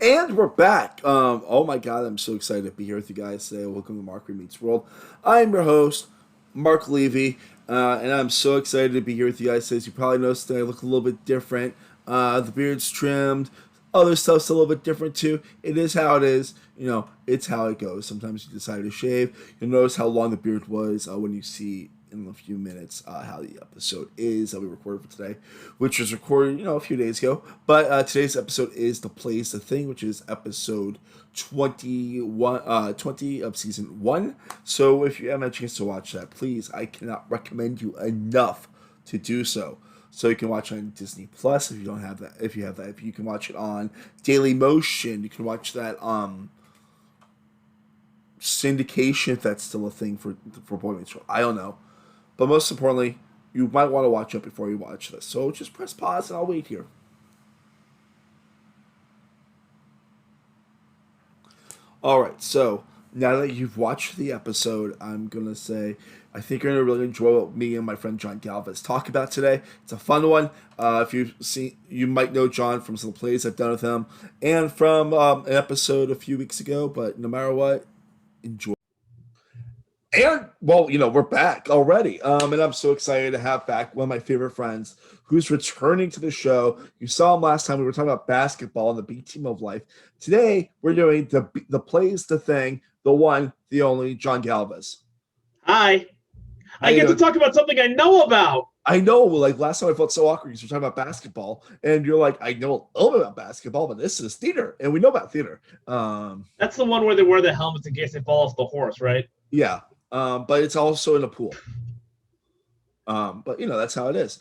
And we're back. Oh my god, I'm so excited to be here with you guys today. Welcome to Mark Remeets World. I'm your host, Mark Levy, and I'm so excited to be here with you guys today. As you probably noticed that I look a little bit different. The beard's trimmed. Other stuff's a little bit different too. It is how it is. It's how it goes. Sometimes you decide to shave. You'll notice how long the beard was when you see in a few minutes how the episode is that we recorded for today, which was recorded a few days ago. But today's episode is The Plays the Thing, which is episode 20 of season 1. So if you haven't had a chance to watch that, please, I cannot recommend you enough to do so. So you can watch it on Disney Plus if you don't have that. If you have that, if you can watch it on Daily Motion, you can watch that syndication if that's still a thing for Boy Meets World. I don't know. But most importantly, you might want to watch it before you watch this. So just press pause and I'll wait here. Alright, so now that you've watched the episode, I'm going to say I think you're going to really enjoy what me and my friend Jon Galvez talk about today. It's a fun one. If you've seen, you might know Jon from some plays I've done with him and from an episode a few weeks ago. But no matter what, enjoy. And well, we're back already, and I'm so excited to have back one of my favorite friends who's returning to the show. You saw him last time. We were talking about basketball and the B team of life. Today we're doing the plays the thing, the one, the only Jon Galvez. Hi. I get to talk about something I know about. I know, like last time I felt so awkward because we're talking about basketball, and you're like, I know a little bit about basketball, but this is theater, and we know about theater. That's the one where they wear the helmets in case they fall off the horse, right? Yeah. But it's also in a pool. But that's how it is.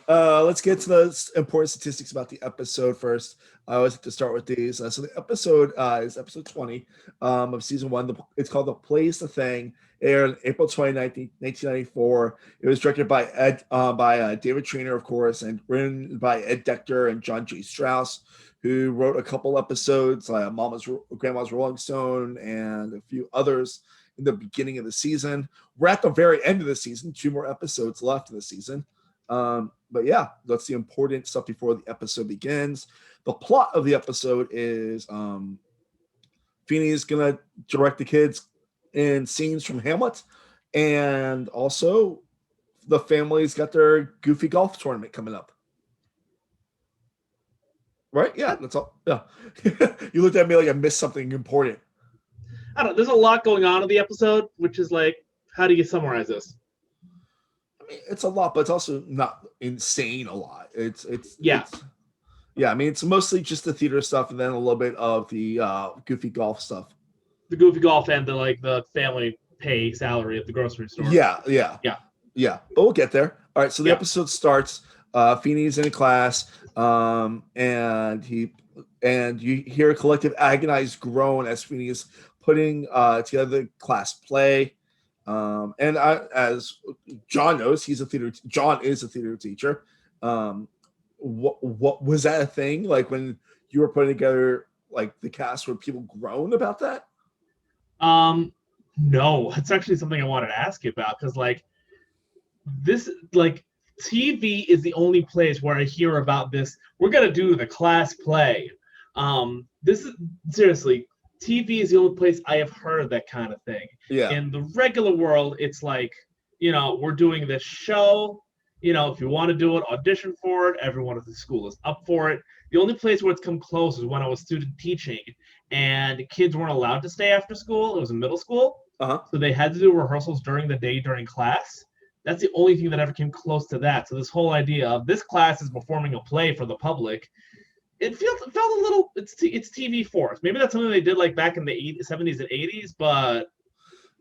Let's get to the important statistics about the episode first. I always have to start with these. So the episode is episode 20 of season 1. It's called The Plays the Thing. Aired on April 29th, 1994. It was directed by David Trainer, of course, and written by Ed Decter and John J. Strauss, who wrote a couple episodes, like Grandma's Rolling Stone, and a few others in the beginning of the season. We're at the very end of the season, 2 more episodes left in the season. But yeah, that's the important stuff before the episode begins. The plot of the episode is Feeney's gonna direct the kids in scenes from Hamlet, and also the family's got their goofy golf tournament coming up. Right? Yeah, that's all. Yeah. You looked at me like I missed something important. I don't know. There's a lot going on in the episode, which is like, how do you summarize this? I mean, it's a lot, but it's also not insane a lot. It's yeah. I mean, it's mostly just the theater stuff and then a little bit of the goofy golf stuff. The goofy golf and the family pay salary at the grocery store. Yeah. But we'll get there. All right, so the episode starts. Feeney's in a class, and you hear a collective agonized groan as Feeney is putting together the class play. As Jon knows, Jon is a theater teacher. What was that a thing? Like when you were putting together like the cast, where people groan about that? No, it's actually something I wanted to ask you about, because TV is the only place where I hear about this. We're gonna do the class play. This is seriously, TV is the only place I have heard of that kind of thing. Yeah. In the regular world, it's like, we're doing this show. If you want to do it, audition for it. Everyone at the school is up for it. The only place where it's come close is when I was student teaching, and kids weren't allowed to stay after school. It was in middle school. Uh-huh. So they had to do rehearsals during the day during class. That's the only thing that ever came close to that. So this whole idea of this class is performing a play for the public, it felt a little, it's TV for us. Maybe that's something they did like back in the 70s and 80s, but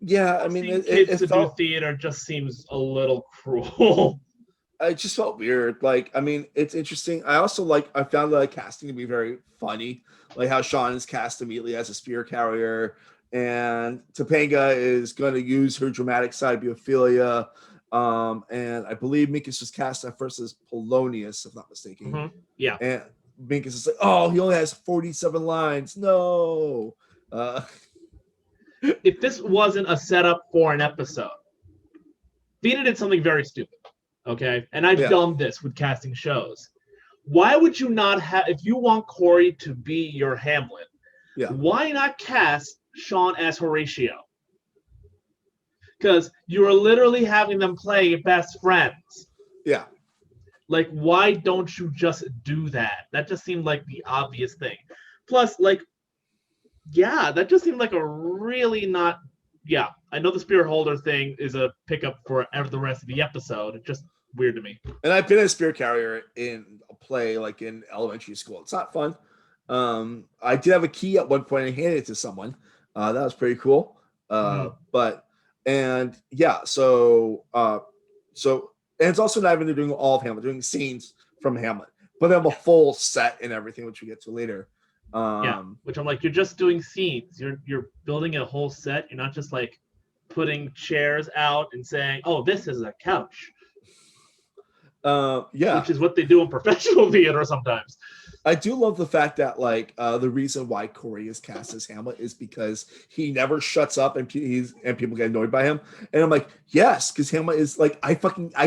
yeah, I mean, kids to do theater just seems a little cruel. It just felt weird. Like, I mean, it's interesting. I found the casting to be very funny. Like how Sean is cast immediately as a spear carrier, and Topanga is going to use her dramatic side, be Ophelia. And I believe Minkus was cast at first as Polonius, if not mistaken. Mm-hmm. Yeah. And Minkus is like, oh, he only has 47 lines. No. If this wasn't a setup for an episode, Vita did something very stupid. Okay. And I've done this with casting shows. why would you not have, if you want Cory to be your Hamlet, why not cast Sean as Horatio? Because you are literally having them play best friends. Yeah. Like, why don't you just do that? That just seemed like the obvious thing. Plus, like, yeah, that just seemed like a really not. Yeah, I know the spirit holder thing is a pickup for the rest of the episode. It's just weird to me. And I've been a spirit carrier in a play like in elementary school. It's not fun. I did have a key at one point and handed it to someone. That was pretty cool. But and yeah, so and it's also not even doing all of Hamlet, doing scenes from Hamlet, but they have a full set and everything, which we get to later. Which I'm like, you're just doing scenes. You're building a whole set. You're not just like putting chairs out and saying, "Oh, this is a couch." Which is what they do in professional theater sometimes. I do love the fact that like the reason why Cory is cast as Hamlet is because he never shuts up and people get annoyed by him. And I'm like, yes, because Hamlet is like I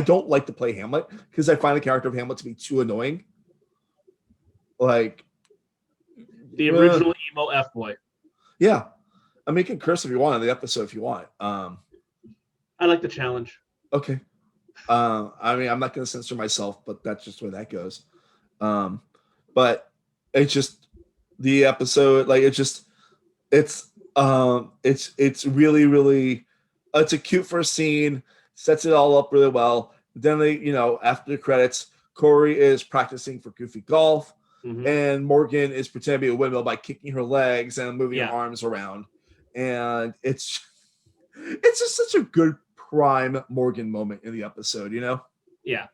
don't like to play Hamlet because I find the character of Hamlet to be too annoying. Like the original emo F boy. Yeah, I mean, you can curse if you want on the episode if you want. I like the challenge. Okay. I mean, I'm not going to censor myself, but that's just where that goes. But it's just the episode, like it's really, really, it's a cute first scene, sets it all up really well. Then after the credits, Cory is practicing for goofy golf, and Morgan is pretending to be a windmill by kicking her legs and moving her arms around, and it's just such a good prime Morgan moment in the episode, Yeah.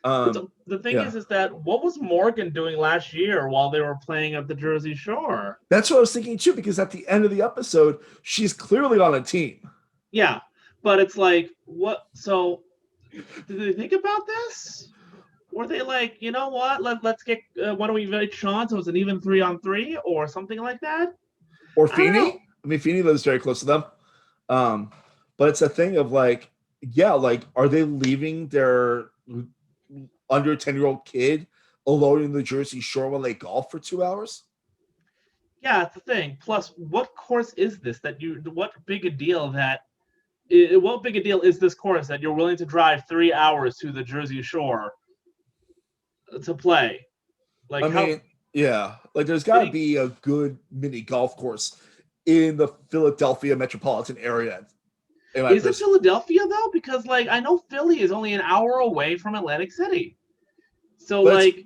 The thing is that what was Morgan doing last year while they were playing at the Jersey Shore? That's what I was thinking too, because at the end of the episode, she's clearly on a team. Yeah, but it's like, what? So, did they think about this? Were they like, you know what? Let's get. Why don't we invite Sean so it's an even 3-on-3 or something like that? Or Feeney? I mean, Feeney lives very close to them. But it's a thing of like, are they leaving their under 10-year-old kid alone in the Jersey Shore while they golf for 2 hours? Yeah, it's the thing. Plus, what course is this what big a deal is this course that you're willing to drive 3 hours to the Jersey Shore to play? Like, there's got to be a good mini golf course in the Philadelphia metropolitan area. Is it Philadelphia though? Because I know Philly is only an hour away from Atlantic City. So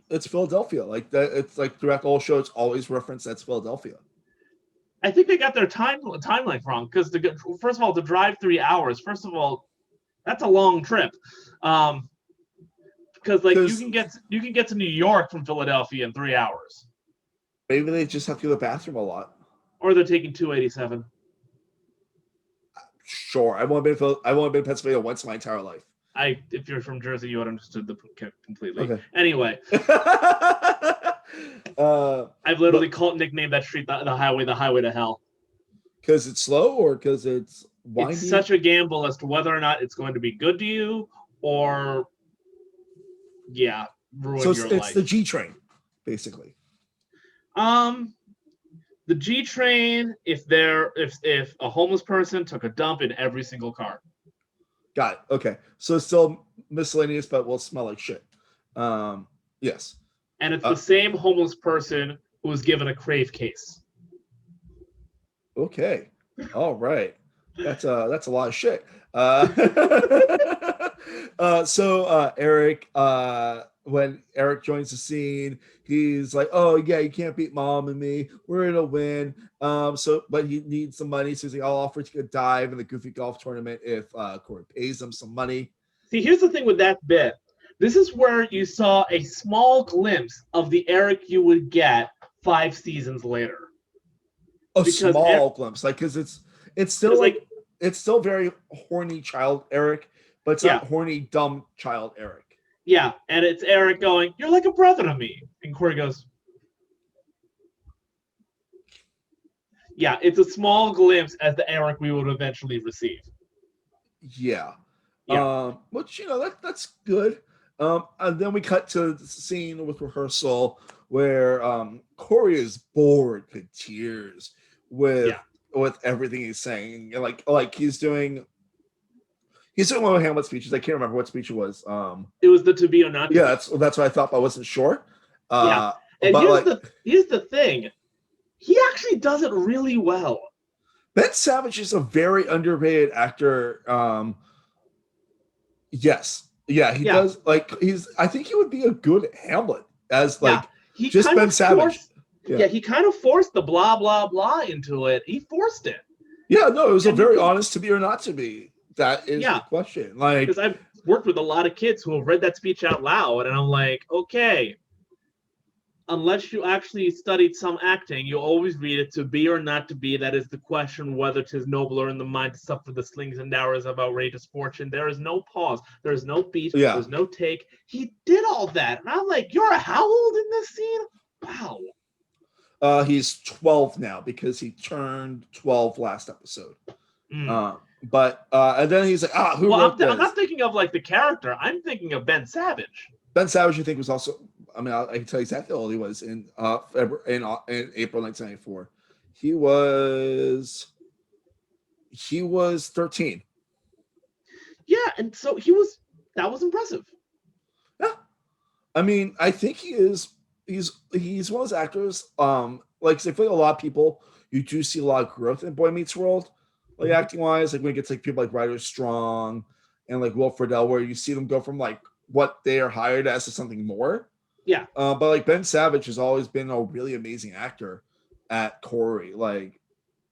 it's Philadelphia. Like that, it's like throughout the whole show, it's always referenced that's Philadelphia. I think they got their timeline wrong because first of all, to drive 3 hours, first of all, that's a long trip. Because you can get to New York from Philadelphia in 3 hours. Maybe they just have to go to the bathroom a lot. Or they're taking 287. Sure, I've only been in Pennsylvania once in my entire life. If you're from Jersey, you would understood the completely. Okay. Anyway, I've literally nicknamed that street the highway to hell. Because it's slow, or because it's windy? It's such a gamble as to whether or not it's going to be good to you, or ruin your life. So it's the G train, basically. The G train, if a homeless person took a dump in every single car. Got it. Okay. So it's still miscellaneous, but will smell like shit. Yes. And it's the same homeless person who was given a crave case. Okay. All right. That's a lot of shit. So Eric, when Eric joins the scene, he's like, "Oh yeah, you can't beat Mom and me. We're gonna win." But he needs some money, so he's like, "I'll offer to take a dive in the Goofy Golf tournament if Cory pays him some money." See, here's the thing with that bit. This is where you saw a small glimpse of the Eric you would get 5 seasons later. Small glimpse, because it's still it's still very horny child Eric, but it's not horny dumb child Eric. Yeah, and it's Eric going, "You're like a brother to me," and Cory goes, "Yeah." It's a small glimpse as the Eric we would eventually receive. Yeah. Which that's good. And then we cut to the scene with rehearsal where Cory is bored to tears with Yeah. everything he's saying. And like he's doing one of Hamlet's speeches. I can't remember what speech it was. It was the to be or not to Yeah, be. that's what I thought, but I wasn't sure. Yeah. And But like here's the thing. He actually does it really well. Ben Savage is a very underrated actor. Yes. Yeah, he does. Like I think he would be a good Hamlet as like he just Ben Savage. He kind of forced the blah blah blah into it. He forced it. Yeah, no, it was a very honest to be or not to be. That is the question. Like, because I've worked with a lot of kids who have read that speech out loud, and I'm like, okay, unless you actually studied some acting, you always read it to be or not to be. That is the question, whether 'tis nobler in the mind to suffer the slings and arrows of outrageous fortune. There is no pause. There is no beat. There's no take. He did all that. And I'm like, you're how old in this scene? Wow. He's 12 now because he turned 12 last episode. But and then he's like, who wrote this? I'm not thinking of like the character. I'm thinking of Ben Savage. Ben Savage, I think, was also. I mean, I can tell you exactly how old he was in April 1994. He was 13. Yeah, and so that was impressive. Yeah, I mean, I think he's one of those actors. Like I feel like a lot of people, you do see a lot of growth in Boy Meets World, like acting wise. Like when it gets like people like Ryder Strong and like Will Friedle, where you see them go from like what they are hired as to something more. Yeah. But like Ben Savage has always been a really amazing actor at Cory. Like,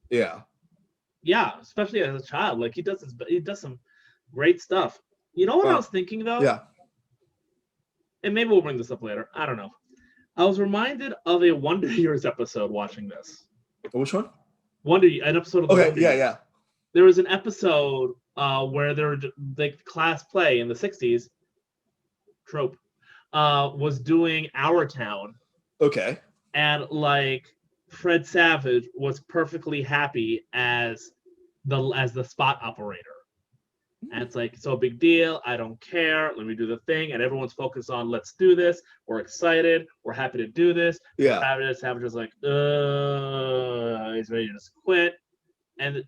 yeah. Yeah, especially as a child. Like he does some great stuff. You know what I was thinking though? Yeah. And maybe we'll bring this up later. I don't know. I was reminded of a Wonder Years episode watching this. Which one? An episode of the Wonder Years. Yeah. There was an episode where there were like class play in the 60s trope. Was doing Our Town. Okay. And like Fred Savage was perfectly happy as the spot operator. And it's like, so big deal. I don't care. Let me do the thing. And everyone's focused on, let's do this. We're excited. We're happy to do this. Yeah. Savage was like, he's ready to just quit. And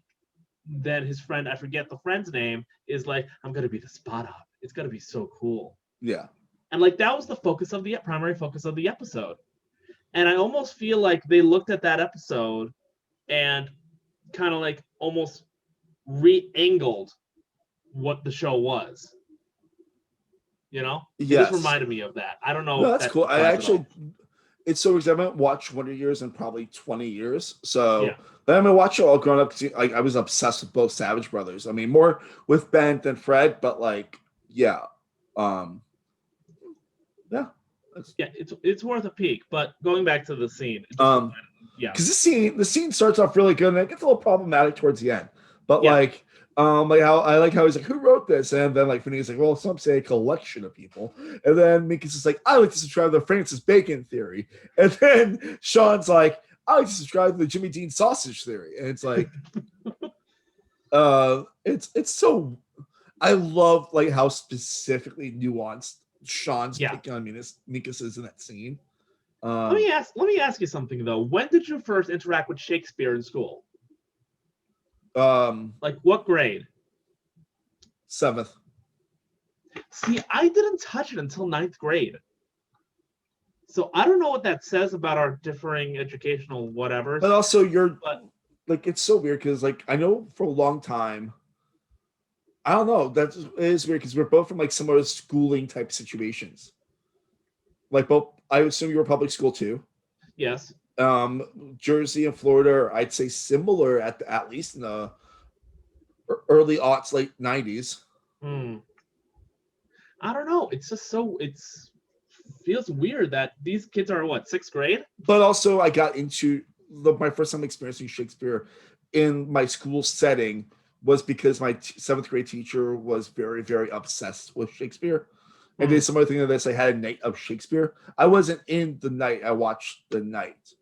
then his friend, I forget the friend's name, is like, I'm going to be the spot op. It's going to be so cool. Yeah. And like that was the primary focus of the episode. And I almost feel like they looked at that episode and kind of like almost re-angled what the show was. You know? Yes. It just reminded me of that. I don't know. No, that's cool. I actually, it's so because I haven't watched Wonder Years in probably 20 years. So then I watched it all growing up because I was obsessed with both Savage brothers. I mean, more with Ben than Fred, but like, yeah. It's worth a peek. But going back to the scene, because the scene starts off really good and it gets a little problematic towards the end. But like how he's like, who wrote this? And then like Vinny's like, well, some say a collection of people. And then Minkus is like, I like to subscribe to the Francis Bacon theory. And then Sean's like, I like to subscribe to the Jimmy Dean sausage theory. And it's like, it's so. I love like how specifically nuanced Sean's picking on Minkus is in that scene. Let me ask you something though. When did you first interact with Shakespeare in school? Like what grade? 7th. See, I didn't touch it until 9th grade. So I don't know what that says about our differing educational whatever. But also like it's so weird because like I know for a long time. I don't know. That is weird because we're both from like similar schooling type situations. Like both, I assume you were public school too. Yes. Jersey and Florida, I'd say similar at least in the early aughts, late 90s. I don't know. It's just feels weird that these kids are what, 6th grade? But also, I got into my first time experiencing Shakespeare in my school setting was because my 7th grade teacher was very, very obsessed with Shakespeare. And did some other thing of this. I had a night of Shakespeare. I wasn't in the night. I watched the night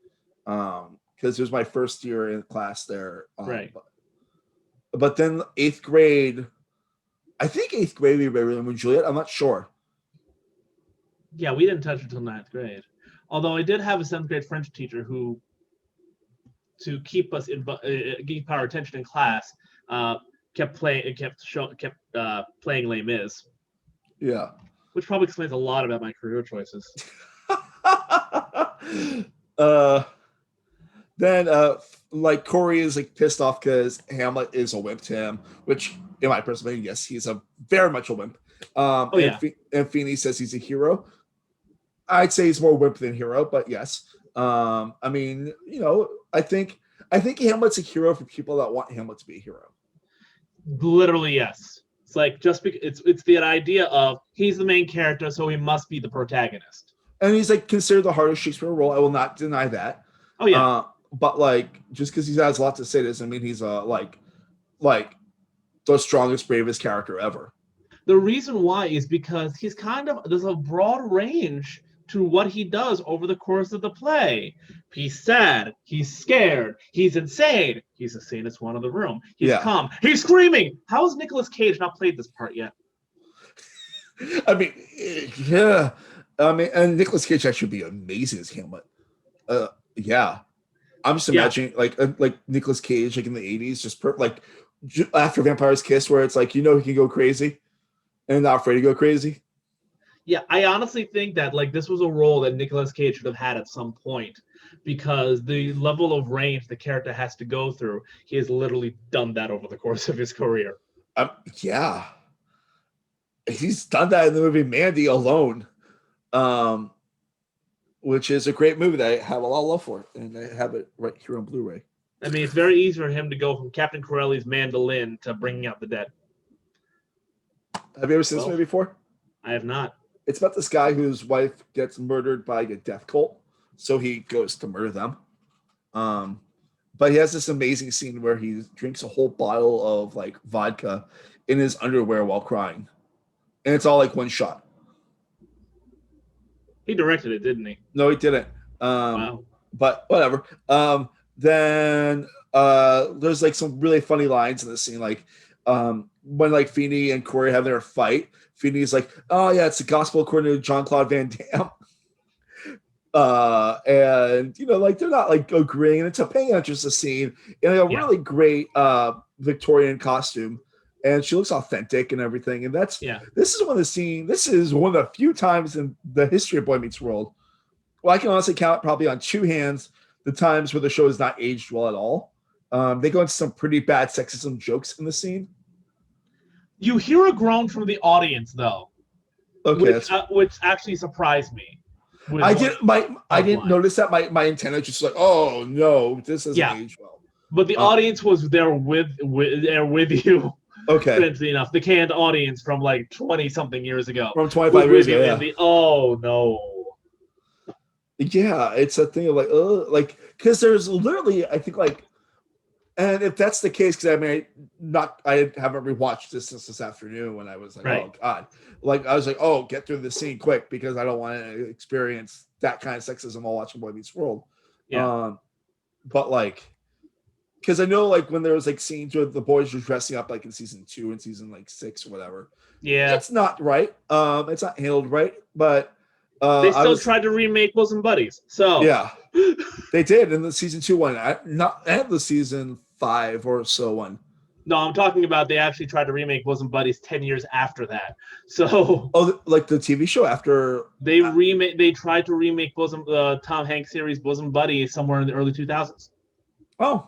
because it was my first year in class there. Right. But then 8th grade, I think 8th grade we read Romeo and Juliet. I'm not sure. Yeah, we didn't touch it until ninth grade. Although I did have a seventh grade French teacher who, to keep us keep our attention in class, kept playing Les Mis, Yeah. which probably explains a lot about my career choices. uh, then like Cory is like pissed off because Hamlet is a wimp to him, which in my personal opinion, yes, he's a very much a wimp. And Feeney says he's a hero. I'd say he's more wimp than hero, but yes. I mean, I think Hamlet's a hero for people that want Hamlet to be a hero. Literally, yes. It's like just because it's the idea of he's the main character, so he must be the protagonist. And he's like considered the hardest Shakespeare role. I will not deny that. Oh yeah. But like just because he has a lot to say doesn't mean he's like the strongest, bravest character ever. The reason why is because there's a broad range to what he does over the course of the play. He's sad, he's scared, he's insane. He's the sanest one in the room. He's calm, he's screaming. How has Nicolas Cage not played this part yet? I mean, yeah. I mean, and Nicolas Cage actually would be amazing as Hamlet. Yeah. I'm just imagining like Nicolas Cage like in the 80s, just after Vampire's Kiss, where it's like, he can go crazy and not afraid to go crazy. Yeah, I honestly think that like this was a role that Nicolas Cage should have had at some point, because the level of range the character has to go through, he has literally done that over the course of his career. Yeah. He's done that in the movie Mandy alone, which is a great movie that I have a lot of love for, and I have it right here on Blu-ray. I mean, it's very easy for him to go from Captain Corelli's mandolin to Bringing Out the Dead. Have you ever seen this movie before? I have not. It's about this guy whose wife gets murdered by a death cult, so he goes to murder them. But he has this amazing scene where he drinks a whole bottle of like vodka in his underwear while crying, and it's all like one shot. He directed it, didn't he? No, he didn't. Wow. But whatever. Then there's like some really funny lines in this scene, like when like Feeney and Cory have their fight. Feeney's like, "Oh yeah, it's the gospel according to Jean-Claude Van Damme," and like they're not like agreeing, and it's a paying interest a scene in a really great Victorian costume, and she looks authentic and everything. And this is one of the few times in the history of Boy Meets World, well, I can honestly count probably on two hands the times where the show has not aged well at all. They go into some pretty bad sexism jokes in the scene. You hear a groan from the audience, though. Okay, which actually surprised me. I didn't notice that. My antenna just like, oh no, this doesn't age well. But the audience was there with you. Okay. Strangely enough, the canned audience from like 20 something years ago. From 25 years ago. Yeah. Oh no. Yeah, it's a thing of like because there's literally, I think, like, and if that's the case, because I haven't rewatched this since this afternoon when I was like, oh god, like I was like, oh, get through this scene quick because I don't want to experience that kind of sexism while watching Boy Meets World. Yeah. But like, because I know like when there was like scenes where the boys were dressing up like in season 2 and season like 6 or whatever. Yeah, it's not right. It's not handled right, but. They still tried to remake Bosom Buddies. So yeah, they did in the season 2 one, not at the season 5 or so one. No, I'm talking about they actually tried to remake Bosom Buddies 10 years after that. So like the TV show after they tried to remake Tom Hanks series Bosom Buddies somewhere in the early 2000s. Oh,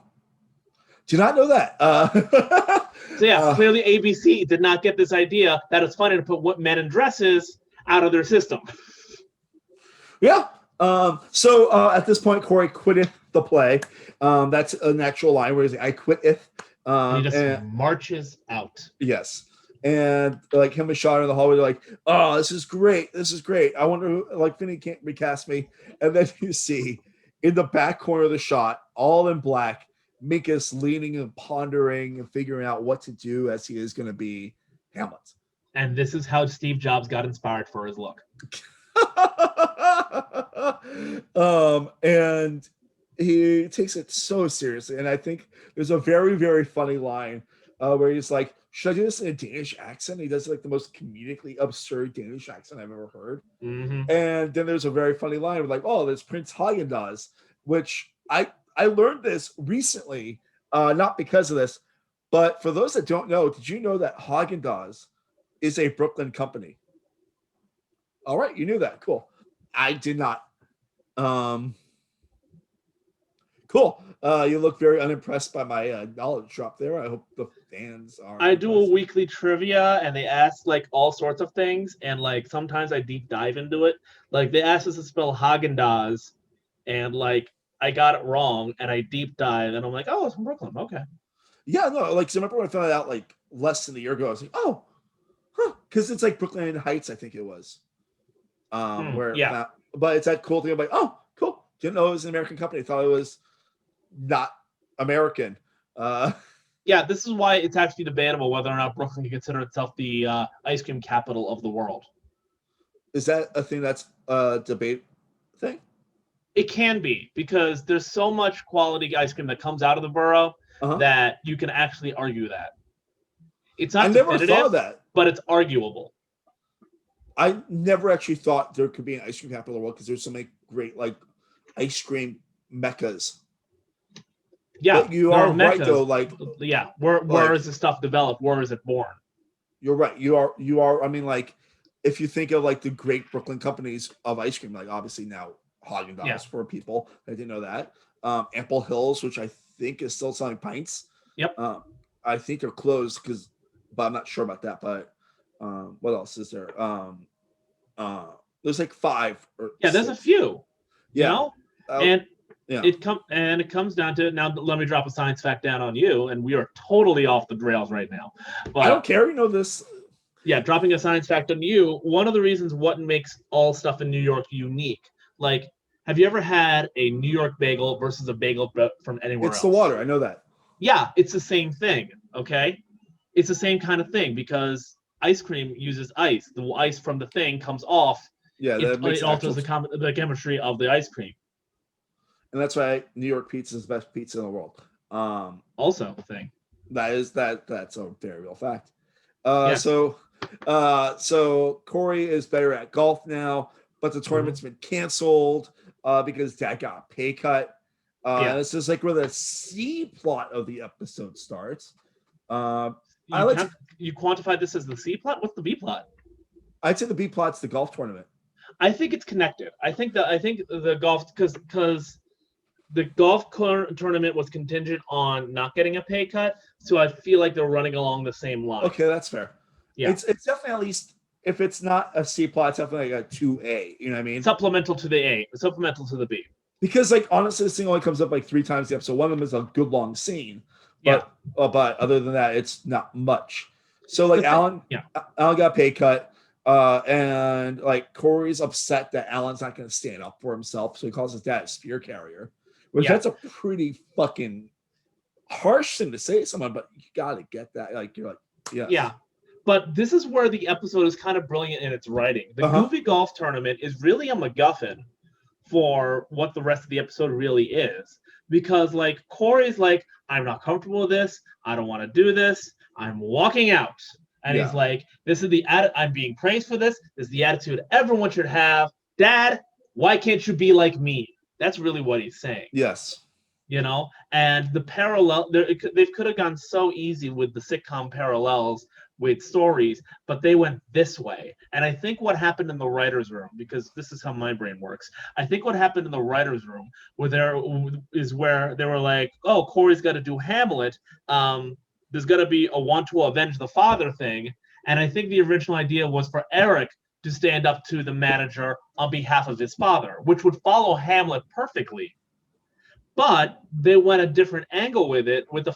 do not know that. So yeah, clearly ABC did not get this idea that it's funny to put men in dresses out of their system. Yeah. So at this point, Cory quitteth the play. That's a natural line where he's like, I quitteth. He just marches out. Yes. And like him and Sean in the hallway, they're like, oh, this is great. This is great. I wonder like Finney can't recast me. And then you see in the back corner of the shot, all in black, Minkus leaning and pondering and figuring out what to do as he is going to be Hamlet. And this is how Steve Jobs got inspired for his look. And he takes it so seriously, and I think there's a very, very funny line where he's like, should I do this in a Danish accent? He does like the most comedically absurd Danish accent I've ever heard. Mm-hmm. And then there's a very funny line of like, oh, there's Prince Haagen-Dazs, which I learned this recently, not because of this, but for those that don't know, did you know that Haagen-Dazs is a Brooklyn company? All right, you knew that. Cool. I did not. Cool. You look very unimpressed by my knowledge drop there. I hope the fans are. I do a weekly trivia, and they ask like all sorts of things, and like sometimes I deep dive into it. Like they asked us to spell Haagen-Dazs, and like I got it wrong, and I deep dive, and I'm like, oh, it's from Brooklyn. Okay. Yeah, no, like so remember when I found it out like less than a year ago, I was like, oh, huh, because it's like Brooklyn Heights, I think it was. But it's that cool thing. I'm like, oh, cool. Didn't know it was an American company. Thought it was not American. Yeah, this is why it's actually debatable whether or not Brooklyn can consider itself the ice cream capital of the world. Is that a thing that's a debate thing? It can be, because there's so much quality ice cream that comes out of the borough that you can actually argue that. It's not never thought of that, but it's arguable. I never actually thought there could be an ice cream capital of the world because there's so many great like ice cream meccas. Yeah, but you are right though. Like, yeah, where is this stuff developed? Where is it born? You're right. You are. I mean, like, if you think of like the great Brooklyn companies of ice cream, like obviously now Haagen-Dazs for people that didn't know that. Ample Hills, which I think is still selling pints. Yep. I think they're closed but I'm not sure about that. But what else is there? There's like 5 or there's a few. Yeah. You know? And it comes down to, now let me drop a science fact down on you, and we are totally off the rails right now. But I don't care, you know this. Yeah, dropping a science fact on you, one of the reasons what makes all stuff in New York unique, like, have you ever had a New York bagel versus a bagel from anywhere else? It's the water, I know that. Yeah, it's the same thing, okay? It's the same kind of thing, because ice cream uses ice. The ice from the thing comes off. Yeah, it alters the chemistry of the ice cream. And that's why New York pizza is the best pizza in the world. Also a thing. That's a very real fact. So Cory is better at golf now, but the tournament's been canceled because Dad got a pay cut. This is like where the C plot of the episode starts. You quantify this as the C plot? What's the B plot? I'd say the B plot's the golf tournament. I think it's connected. I think the golf, because the golf tournament was contingent on not getting a pay cut, so I feel like they're running along the same line. Okay, that's fair. Yeah, it's definitely, at least if it's not a C plot, it's definitely like a 2A. You know what I mean? Supplemental to the A, supplemental to the B. Because like honestly, this thing only comes up like 3 times the episode. One of them is a good long scene. But other than that, it's not much. So like Alan got a pay cut. And like Cory's upset that Alan's not going to stand up for himself, so he calls his dad a spear carrier, which that's a pretty fucking harsh thing to say to someone, but you got to get that. Like you're like, yeah. But this is where the episode is kind of brilliant in its writing. The Goofy Golf Tournament is really a MacGuffin for what the rest of the episode really is, because like Cory's like, I'm not comfortable with this. I don't want to do this. I'm walking out. And he's like, this is the attitude, I'm being praised for this. This is the attitude everyone should have. Dad, why can't you be like me? That's really what he's saying. Yes. You know, and the parallel, they could have gone so easy with the sitcom parallels with stories, but they went this way. And I think what happened in the writer's room, because this is how my brain works, I think what happened in the writer's room where they were like, oh, Cory's got to do Hamlet. There's going to be a want to avenge the father thing. And I think the original idea was for Eric to stand up to the manager on behalf of his father, which would follow Hamlet perfectly. But they went a different angle with it, with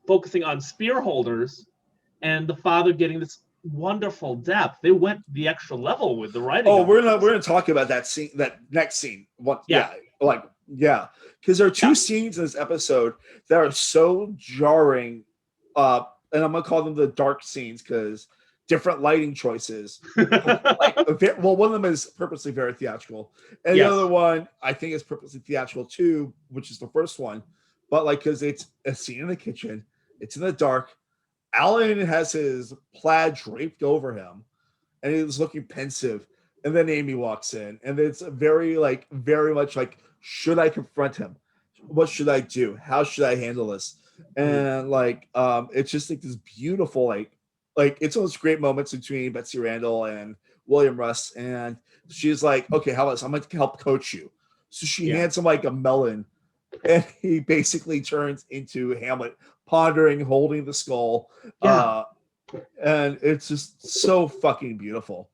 focusing on spear holders and the father getting this wonderful depth. They went the extra level with the writing. Oh, we're gonna talk about that scene, that next scene. Because there are 2 scenes in this episode that are so jarring, and I'm gonna call them the dark scenes because different lighting choices. One of them is purposely very theatrical, and the other one I think is purposely theatrical too, which is the first one. But like, because it's a scene in the kitchen, it's in the dark, Alan has his plaid draped over him, and he's looking pensive. And then Amy walks in, and it's very much like, should I confront him? What should I do? How should I handle this? And it's just like this beautiful it's those great moments between Betsy Randall and William Russ, and she's like, okay, how about this? I'm going to help coach you. So she hands him like a melon, and he basically turns into Hamlet, pondering, holding the skull. Yeah. And it's just so fucking beautiful.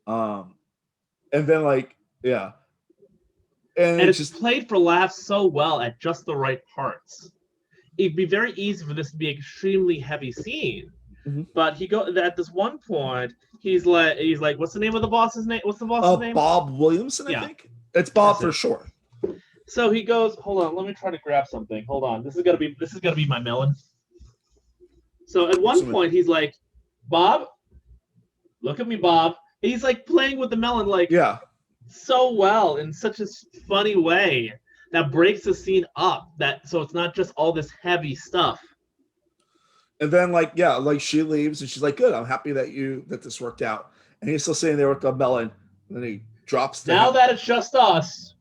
And then and it's just played for laughs so well at just the right parts. It'd be very easy for this to be an extremely heavy scene. Mm-hmm. But at this one point, he's like, what's the name of the boss's name? What's the boss's name? Bob Williamson, I think. It's Bob for sure. So he goes, hold on, let me try to grab something. Hold on. This is gonna be my melon. So at one point he's like, Bob, look at me, Bob. And he's like playing with the melon so well in such a funny way that breaks the scene up, so it's not just all this heavy stuff. And then she leaves and she's like, good, I'm happy that this worked out. And he's still sitting there with the melon, and then he drops down. Now that it's just us.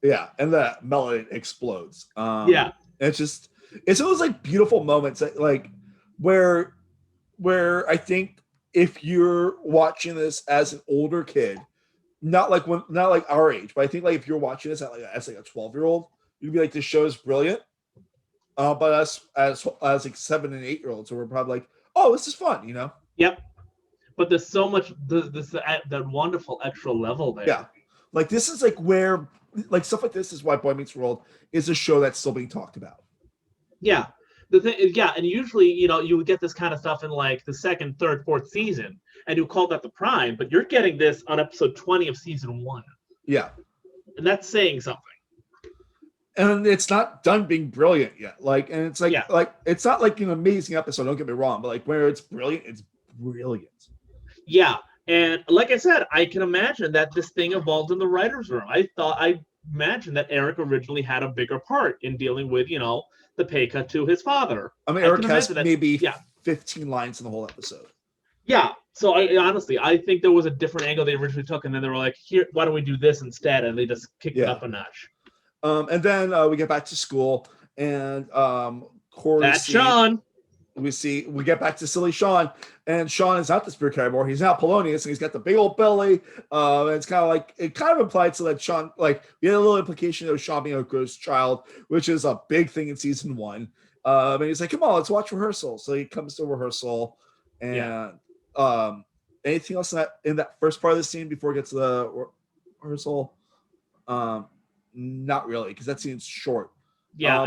Yeah, and the melon explodes. It's those like beautiful moments where I think if you're watching this as an older kid, not like our age, but I think like if you're watching this as like a 12-year-old, you'd be like, this show is brilliant. But us as like 7 and 8-year-olds, so we're probably like, oh, this is fun, you know? Yep. But there's so much that wonderful extra level there. Yeah. Like this is like where stuff like this is why Boy Meets World is a show that's still being talked about. Yeah. The thing, and usually, you would get this kind of stuff in like the second, third, fourth season, and you call that the prime, but you're getting this on episode 20 of season 1. Yeah. And that's saying something. And it's not done being brilliant yet. And it's it's not like an amazing episode, don't get me wrong, but like where it's brilliant, it's brilliant. Yeah. And like I said, I can imagine that this thing evolved in the writer's room. I imagined that Eric originally had a bigger part in dealing with, the pay cut to his father. I mean, Eric has maybe 15 lines in the whole episode. Yeah. So I think there was a different angle they originally took, and then they were like, here, why don't we do this instead? And they just kicked it up a notch. And then we get back to school, and Cory. That's Sean. We get back to silly Sean, and Sean is not the spirit carrier anymore. He's now Polonius, and he's got the big old belly. And it's kind of implied to that Sean, we had a little implication of Sean being a ghost child, which is a big thing in season 1. And he's like, come on, let's watch rehearsal. So he comes to rehearsal, and anything else in that first part of the scene before it gets to the rehearsal? Not really, because that scene's short. Yeah,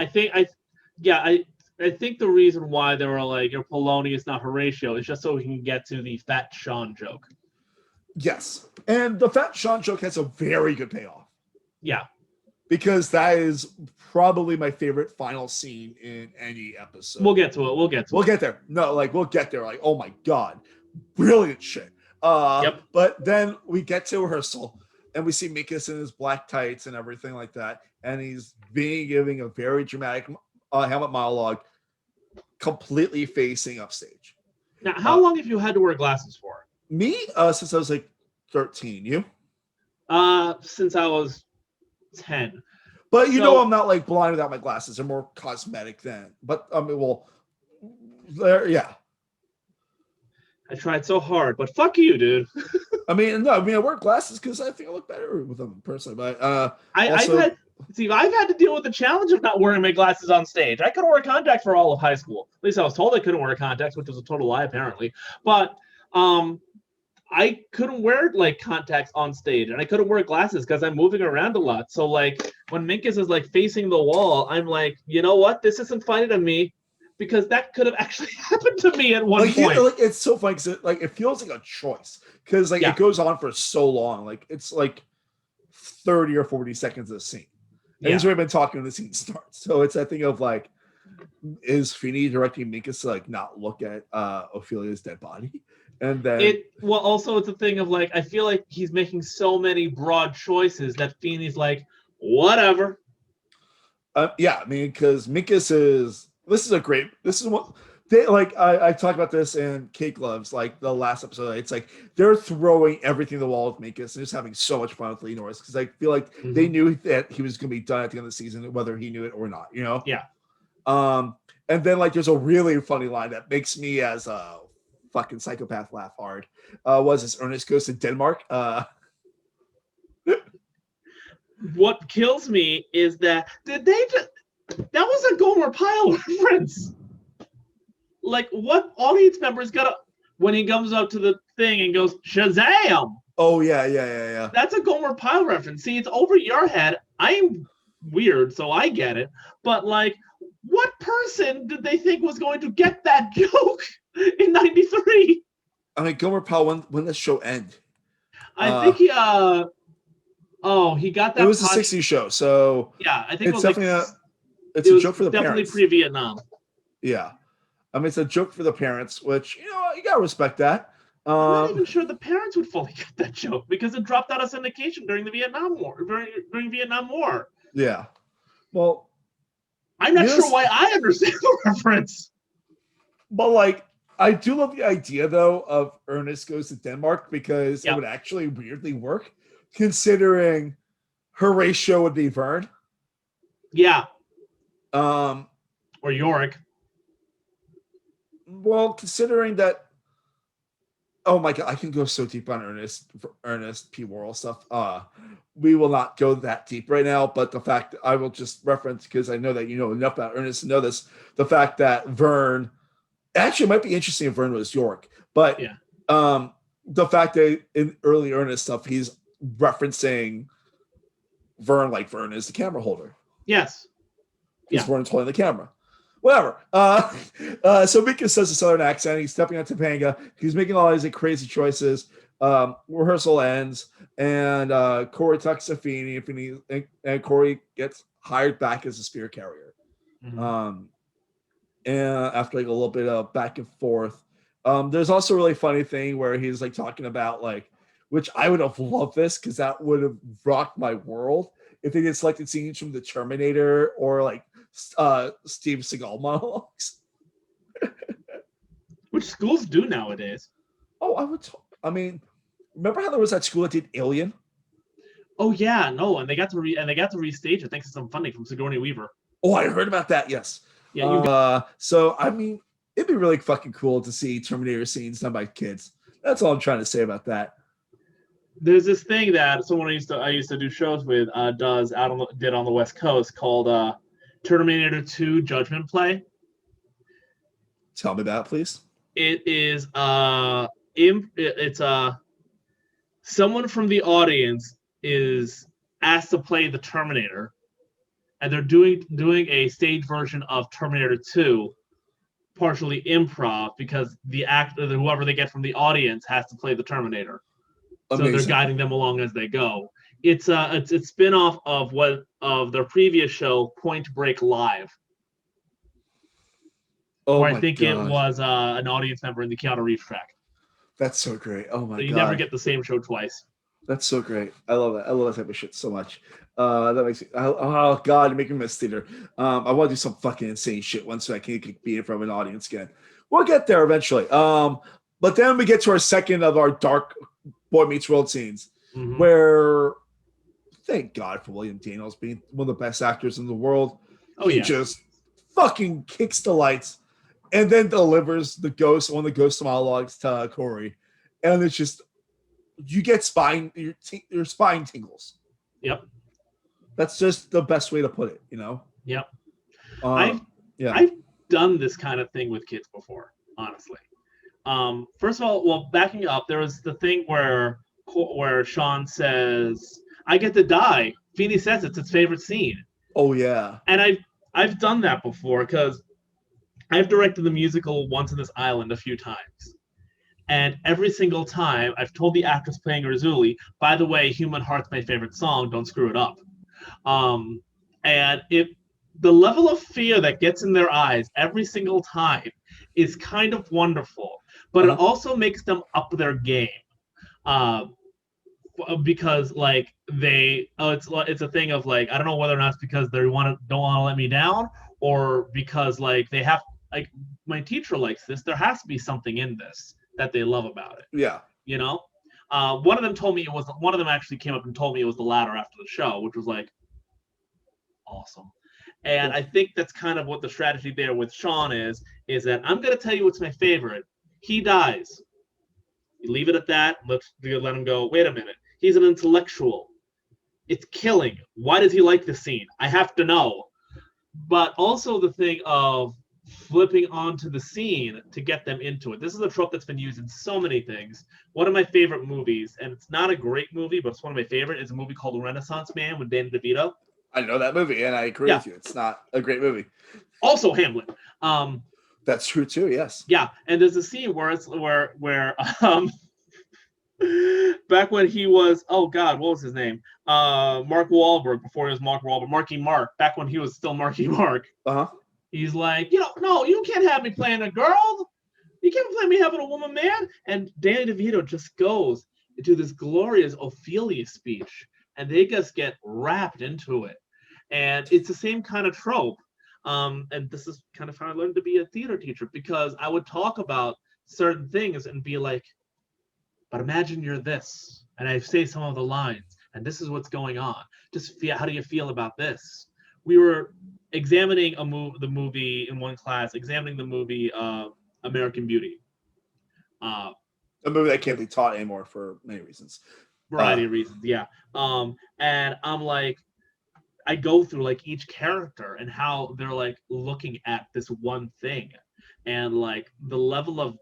I think the reason why they were like, your Polonius, not Horatio, is just so we can get to the fat Sean joke. Yes. And the fat Sean joke has a very good payoff. Yeah. Because that is probably my favorite final scene in any episode. We'll get to it. We'll get there. No, we'll get there. Like, oh my God. Brilliant shit. Yep. But then we get to rehearsal, and we see Minkus in his black tights and everything like that. And he's giving a very dramatic Hamlet monologue, completely facing upstage. Now, how long have you had to wear glasses for? Me, since I was like 13. You? Since I was 10. But I'm not like blind without my glasses. They're more cosmetic then. But I mean, yeah. I tried so hard, but fuck you, dude. I wear glasses because I think I look better with them personally. But I've had to deal with the challenge of not wearing my glasses on stage. I couldn't wear contacts for all of high school. At least I was told I couldn't wear contacts, which was a total lie apparently. But I couldn't wear like contacts on stage, and I couldn't wear glasses because I'm moving around a lot. So like when Minkus is like facing the wall, I'm like, you know what? This isn't funny to me, because that could have actually happened to me at one point. It's so funny because it feels like a choice, because it goes on for so long. Like it's like 30 or 40 seconds of the scene. And he's already been talking when the scene starts. So it's that thing of like, is Feeney directing Minkus to like not look at Ophelia's dead body? And then also it's a thing of like, I feel like he's making so many broad choices that Feeney's like, whatever. Because Minkus is. This is They like I talked about this in Cake Gloves, like the last episode. It's like they're throwing everything to the wall with Minkus and just having so much fun with Lee Norris because I feel like they knew that he was going to be done at the end of the season, whether he knew it or not. You know? Yeah. And then like there's a really funny line that makes me as a fucking psychopath laugh hard. Was this Ernest Goes to Denmark? What kills me is that that was a Gomer Pyle reference. Like, what audience member's gonna, when he comes up to the thing and goes, Shazam! Oh, yeah. That's a Gomer Pyle reference. See, it's over your head. I'm weird, so I get it. But, like, what person did they think was going to get that joke in 93? I mean, Gomer Pyle, when did the show end? I think he, he got that. It was a 60s show, so. Yeah, I think it's definitely it's a joke for the definitely parents. Definitely pre-Vietnam. Yeah. I mean, it's a joke for the parents, which, you know, you gotta respect that. I'm not even sure the parents would fully get that joke because it dropped out of syndication during the Vietnam War. During Vietnam War. Yeah. Well, I'm not sure why I understand the reference. But like, I do love the idea though of Ernest Goes to Denmark because it would actually weirdly work, considering her ratio would be Vern. Yeah. Or Yorick. Well, considering that, oh my god, I can go so deep on Ernest P. Worrell stuff. We will not go that deep right now, but the fact I will just reference, because I know that you know enough about Ernest to know this, the fact that Vern, actually it might be interesting if Vern was York, but the fact that in early Ernest stuff, he's referencing Vern like Vern is the camera holder. Yes. He's Vern's holding the camera. Whatever. So Minkus says a southern accent. He's stepping on Topanga. He's making all these crazy choices. Rehearsal ends, and Cory talks to Feeney, and Cory gets hired back as a spear carrier. Mm-hmm. And after like a little bit of back and forth, there's also a really funny thing where he's like talking about like, which I would have loved this because that would have rocked my world if they did selected scenes from the Terminator or like Steve Seagal monologues. Which schools do nowadays. Oh, I mean, remember how there was that school that did Alien? Oh yeah, no, and they got to restage it thanks to some funding from Sigourney Weaver. Oh, I heard about that. Yes. Yeah. So I mean, it'd be really fucking cool to see Terminator scenes done by kids. That's all I'm trying to say about that. There's this thing that someone I used to do shows with did on the West Coast called Terminator 2 Judgment Play. Tell me that, please. It is someone from the audience is asked to play the Terminator, and they're doing a stage version of Terminator 2, partially improv, because the actor, whoever they get from the audience, has to play the Terminator. Amazing. So they're guiding them along as they go. It's a spin-off of their previous show, Point Break Live. Oh, I think it was an audience member in the Keanu Reeves track. That's so great. Oh my god. You never get the same show twice. That's so great. I love that. I love that type of shit so much. That makes me, oh god, make me miss theater. I want to do some fucking insane shit once so I can be in front of an audience again. We'll get there eventually. But then we get to our second of our dark Boy Meets World scenes, where thank God for William Daniels being one of the best actors in the world. Oh, he just fucking kicks the lights and then delivers one of the ghost monologues to Cory. And it's just, you get your spine tingles. Yep. That's just the best way to put it, you know? Yep. I've done this kind of thing with kids before, honestly. First of all, well, backing up, there was the thing where Sean says, "I get to die." Feeney says it's his favorite scene. Oh yeah. And I've done that before because I've directed the musical Once on This Island a few times. And every single time I've told the actress playing Razuli, by the way, Human Heart's my favorite song, don't screw it up. And the level of fear that gets in their eyes every single time is kind of wonderful, but it also makes them up their game. Because like it's a thing of like, I don't know whether or not it's because they don't want to let me down, or because like they have like my teacher likes this. There has to be something in this that they love about it. Yeah. You know, one of them told me it was. One of them actually came up and told me it was the latter after the show, which was like awesome. And I think that's kind of what the strategy there with Sean is that I'm going to tell you what's my favorite. He dies. You leave it at that. Let him go. Wait a minute. He's an intellectual. It's killing. Why does he like this scene? I have to know. But also the thing of flipping onto the scene to get them into it. This is a trope that's been used in so many things. One of my favorite movies, and it's not a great movie, but it's one of my favorite, is a movie called The Renaissance Man with Danny DeVito. I know that movie, and I agree with you. It's not a great movie. Also Hamlet. That's true too. Yes. Yeah, and there's a scene where it's where back when he was, oh God, what was his name? Mark Wahlberg, before he was Mark Wahlberg, Marky Mark, back when he was still Marky Mark. Uh-huh. He's like, no, you can't have me playing a girl. You can't play me having a woman, man. And Danny DeVito just goes into this glorious Ophelia speech, and they just get wrapped into it. And it's the same kind of trope. And this is kind of how I learned to be a theater teacher, because I would talk about certain things and be like, but imagine you're this. And I say some of the lines, and this is what's going on. Just how do you feel about this? We were examining the movie in one class, examining the movie American Beauty. A movie that can't be taught anymore for many reasons. Variety of reasons, yeah. And I'm like, I go through like each character and how they're like looking at this one thing, and like the level of,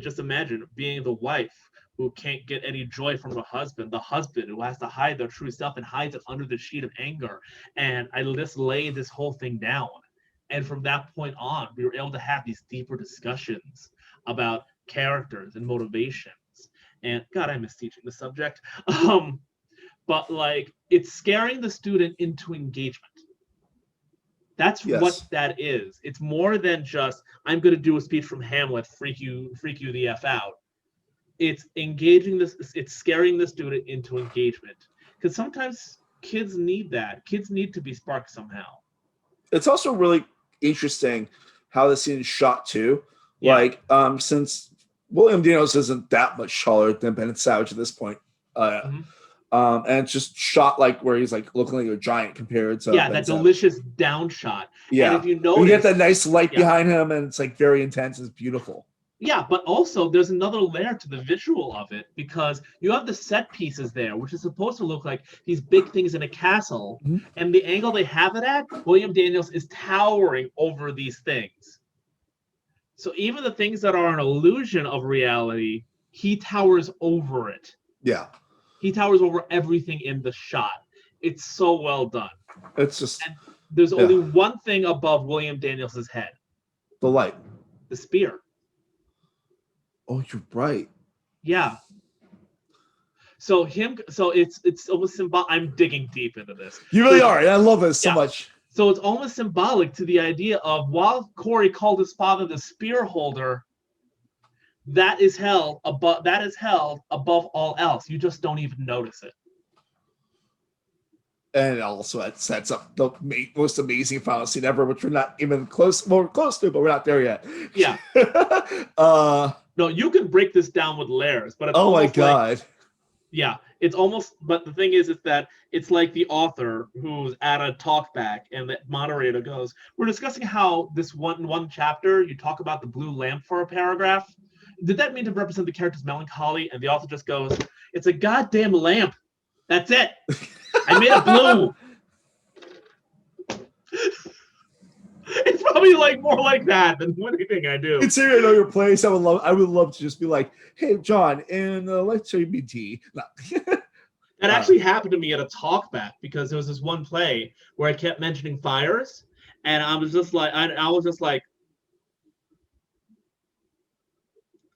just imagine being the wife who can't get any joy from the husband who has to hide their true self and hides it under the sheet of anger. And I just lay this whole thing down. And from that point on, we were able to have these deeper discussions about characters and motivations. And God, I miss teaching the subject. But like, it's scaring the student into engagement. That's what that is. It's more than just, I'm going to do a speech from Hamlet, freak you the F out. It's engaging it's scaring the student into engagement. Because sometimes kids need that. Kids need to be sparked somehow. It's also really interesting how the scene is shot too. Yeah. Like, since William Daniels isn't that much taller than Bennett Savage at this point. And it's just shot like where he's like looking like a giant compared to that delicious down shot. Yeah, and if you notice, you get that nice light behind him, and it's like very intense. It's beautiful. Yeah, but also there's another layer to the visual of it, because you have the set pieces there, which is supposed to look like these big things in a castle, and the angle they have it at, William Daniels is towering over these things. So even the things that are an illusion of reality, he towers over it. Yeah. He towers over everything in the shot. It's so well done. It's just... And there's only one thing above William Daniels' head. The light. The spear. Oh, you're right. Yeah. So it's almost symbolic. I'm digging deep into this. You really are. And I love this so much. So it's almost symbolic to the idea of, while Cory called his father the spear holder, that is held above all else. You just don't even notice it. And also it sets up the most amazing final scene ever, which we're not even close to, but we're not there yet. Yeah. No, you can break this down with layers, but it's my God. It's almost, but the thing is that it's like the author who's at a talk back, and the moderator goes, we're discussing how this one chapter, you talk about the blue lamp for a paragraph. Did that mean to represent the character's melancholy? And the author just goes, it's a goddamn lamp. That's it. I made it blue. It's probably like more like that than anything I do. Considering I know your place, I would love to just be like, hey, John, in let's show you BT. No. That actually happened to me at a talk back, because there was this one play where I kept mentioning fires, and I was just like,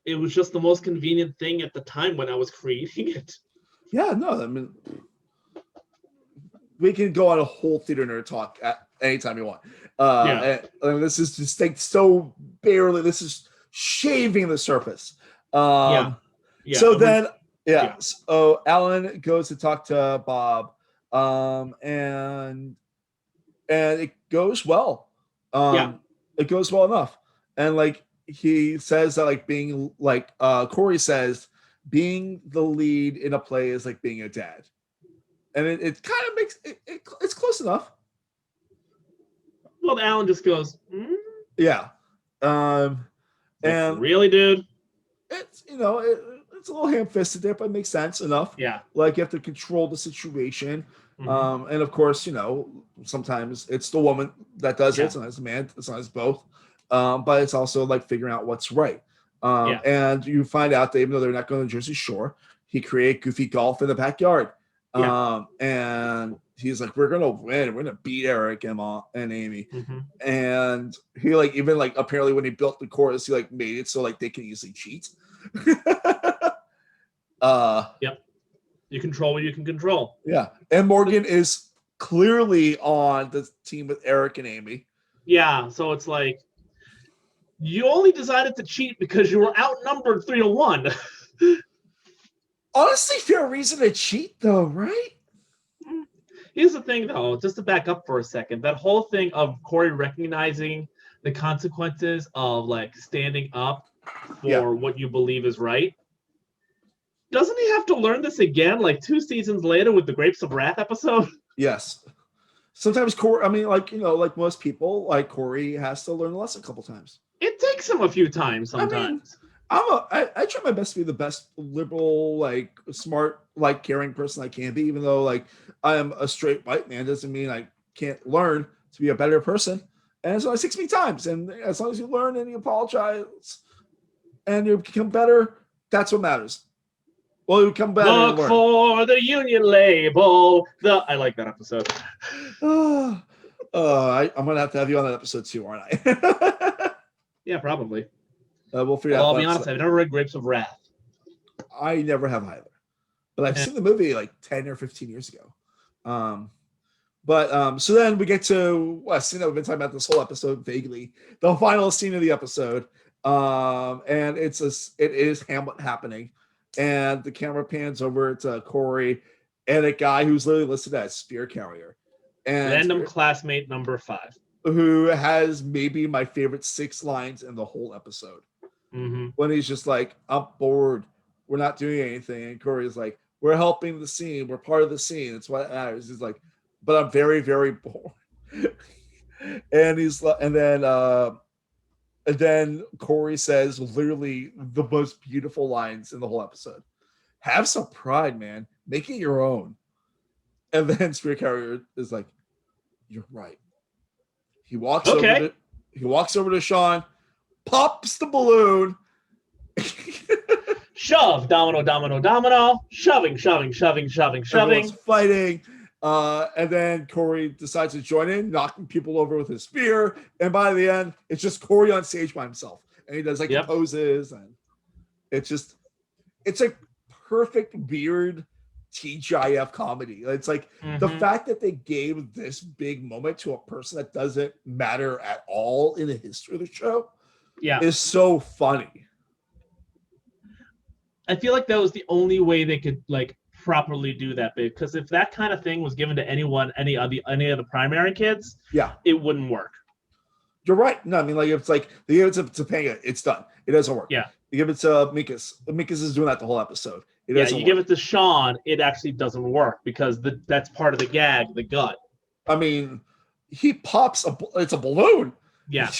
it was just the most convenient thing at the time when I was creating it. Yeah, no, I mean, we can go on a whole theater nerd talk at any time you want. And this is just like so barely. This is shaving the surface. So Alan goes to talk to Bob, and it goes well. it goes well enough. And like he says that like being like Cory says being the lead in a play is like being a dad. And it kind of makes it's close enough. Well, Alan just goes, Yeah. And really, dude? It's it's a little ham-fisted there, but it makes sense enough. Yeah. Like you have to control the situation. And of course, sometimes it's the woman that does it, sometimes the man, sometimes both. But it's also like figuring out what's right. And you find out that even though they're not going to Jersey Shore, he created goofy golf in the backyard. And he's like, we're gonna win, we're gonna beat Eric and Amy. And he like even like apparently when he built the course, he like made it so like they can easily cheat. You control what you can control. And Morgan is clearly on the team with Eric and Amy. So it's like you only decided to cheat because you were outnumbered 3-1. Honestly, fair reason to cheat, though, right? Here's the thing, though, just to back up for a second. That whole thing of Cory recognizing the consequences of, like, standing up for what you believe is right. Doesn't he have to learn this again, like, 2 seasons later with the Grapes of Wrath episode? Yes. Sometimes Cory, I mean, like, like most people, like, Cory has to learn a lesson a couple times. It takes him a few times sometimes. I try my best to be the best liberal, like smart, like caring person I can be, even though like I am a straight white man doesn't mean I can't learn to be a better person. And it's only 60 times. And as long as you learn and you apologize and you become better, that's what matters. Well, you become better. Look for the union label. I like that episode. I'm gonna have to have you on that episode too, aren't I? Yeah, probably. We'll figure out. I'll be honest, I've never read Grapes of Wrath. I never have either, but I've seen the movie like 10 or 15 years ago. So then we get to a scene that we've been talking about this whole episode vaguely, the final scene of the episode, and it is Hamlet happening, and the camera pans over to Cory and a guy who's literally listed as spear carrier, and random classmate number 5, who has maybe my favorite 6 lines in the whole episode. When he's just like, I'm bored, we're not doing anything, and Cory's like, we're helping the scene, we're part of the scene, it's what matters. He's like, but I'm very, very bored. and then Cory says literally the most beautiful lines in the whole episode. Have some pride, man, make it your own. And then Spear Carrier is like, you're right. He walks over to Sean, pops the balloon. Shove, domino, domino, domino. Shoving. Everyone's fighting. And then Cory decides to join in, knocking people over with his spear. And by the end, it's just Cory on stage by himself. And he does like the poses. And it's a perfect, weird TGIF comedy. It's like the fact that they gave this big moment to a person that doesn't matter at all in the history of the show is so funny. I feel like that was the only way they could like properly do that, because if that kind of thing was given to anyone, any of the primary kids, it wouldn't work. You're right. No, I mean, like, it's like they give it to Topanga, it's done. It doesn't work. Yeah. You give it to Minkus. Minkus is doing that the whole episode. It doesn't work. Give it to Sean, it actually doesn't work because that's part of the gag, the gut. I mean, he pops it's a balloon. Yeah.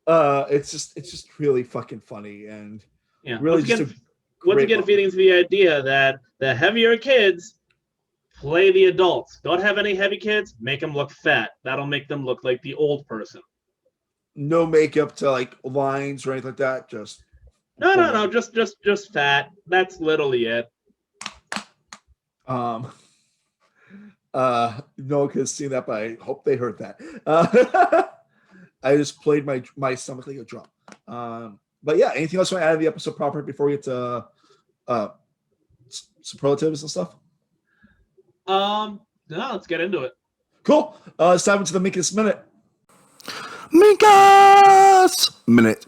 It's just really fucking funny and really once again feeding into the idea that the heavier kids play the adults. Don't have any heavy kids, make them look fat. That'll make them look like the old person. No makeup to like lines or anything like that. Just no, just fat. That's literally it. No one could have seen that, but I hope they heard that. I just played my stomach like a drum. But yeah, anything else you want to add to the episode proper before we get to superlatives and stuff? No, let's get into it. Cool. Let's dive into the Minkus Minute. Minkus Minute.